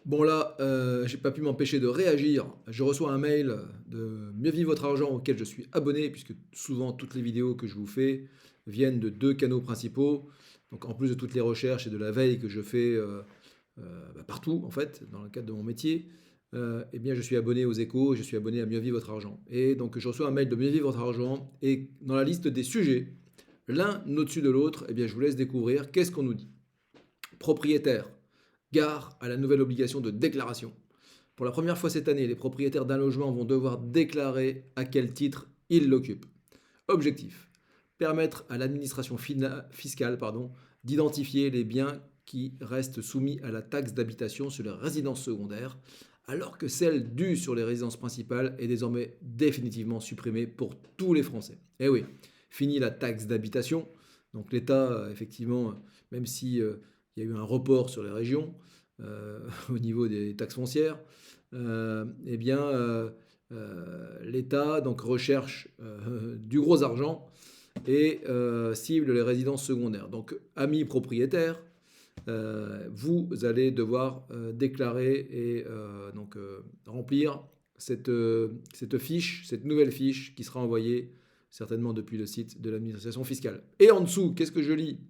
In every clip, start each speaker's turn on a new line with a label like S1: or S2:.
S1: Bon là, j'ai pas pu m'empêcher de réagir. Je reçois un mail de Mieux vivre votre argent auquel je suis abonné, puisque souvent toutes les vidéos que je vous fais viennent de 2 canaux principaux. Donc en plus de toutes les recherches et de la veille que je fais, partout en fait, dans le cadre de mon métier, eh bien je suis abonné aux Échos, je suis abonné à Mieux vivre votre argent. Et donc je reçois un mail de Mieux vivre votre argent et dans la liste des sujets, l'un au-dessus de l'autre, eh bien je vous laisse découvrir qu'est-ce qu'on nous dit. Propriétaire, gare à la nouvelle obligation de déclaration. Pour la première fois cette année, les propriétaires d'un logement vont devoir déclarer à quel titre ils l'occupent. Objectif, permettre à l'administration fiscale d'identifier les biens qui restent soumis à la taxe d'habitation sur les résidences secondaires, alors que celle due sur les résidences principales est désormais définitivement supprimée pour tous les Français. Eh oui, fini la taxe d'habitation. Donc l'État, effectivement, même si il y a eu un report sur les régions au niveau des taxes foncières, eh bien, l'État donc recherche du gros argent et cible les résidences secondaires. Donc, amis propriétaires, vous allez devoir déclarer et remplir cette fiche, cette nouvelle fiche qui sera envoyée certainement depuis le site de l'administration fiscale. Et en dessous, qu'est-ce que je lis?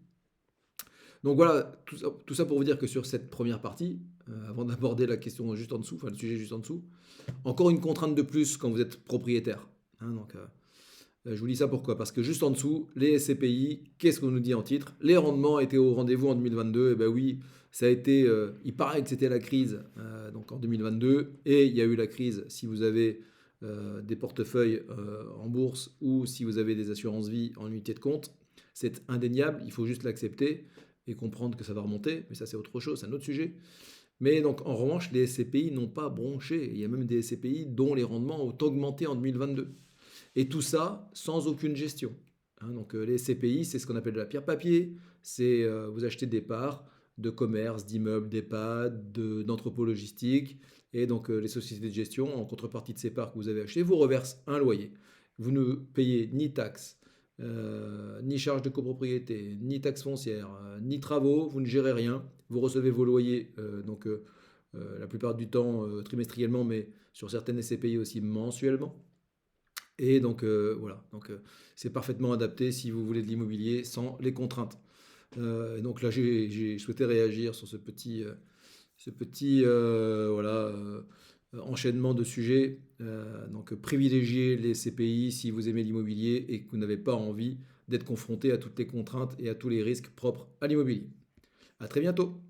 S1: Donc voilà, tout ça pour vous dire que sur cette première partie, avant d'aborder la question juste en dessous, enfin le sujet juste en dessous, encore une contrainte de plus quand vous êtes propriétaire. Hein, je vous dis ça pourquoi? Parce que juste en dessous, les SCPI, qu'est-ce qu'on nous dit en titre? Les rendements étaient au rendez-vous en 2022. Et ben oui, ça a été. Il paraît que c'était la crise donc en 2022. Et il y a eu la crise si vous avez des portefeuilles en bourse ou si vous avez des assurances vie en unité de compte. C'est indéniable, il faut juste l'accepter et comprendre que ça va remonter. Mais ça, c'est autre chose, c'est un autre sujet. Mais donc, en revanche, les SCPI n'ont pas bronché. Il y a même des SCPI dont les rendements ont augmenté en 2022. Et tout ça sans aucune gestion. Hein, donc les SCPI, c'est ce qu'on appelle de la pierre papier. C'est vous achetez des parts de commerce, d'immeubles, d'EHPAD, d'entrepôts logistiques. Et donc les sociétés de gestion, en contrepartie de ces parts que vous avez achetées, vous reversent un loyer. Vous ne payez ni taxes, ni charges de copropriété, ni taxes foncières, ni travaux, vous ne gérez rien. Vous recevez vos loyers la plupart du temps trimestriellement, mais sur certaines SCPI aussi mensuellement. Et donc voilà, donc c'est parfaitement adapté si vous voulez de l'immobilier sans les contraintes. Et donc là, j'ai souhaité réagir sur ce petit enchaînement de sujets. Donc privilégiez les CPI si vous aimez l'immobilier et que vous n'avez pas envie d'être confronté à toutes les contraintes et à tous les risques propres à l'immobilier. À très bientôt.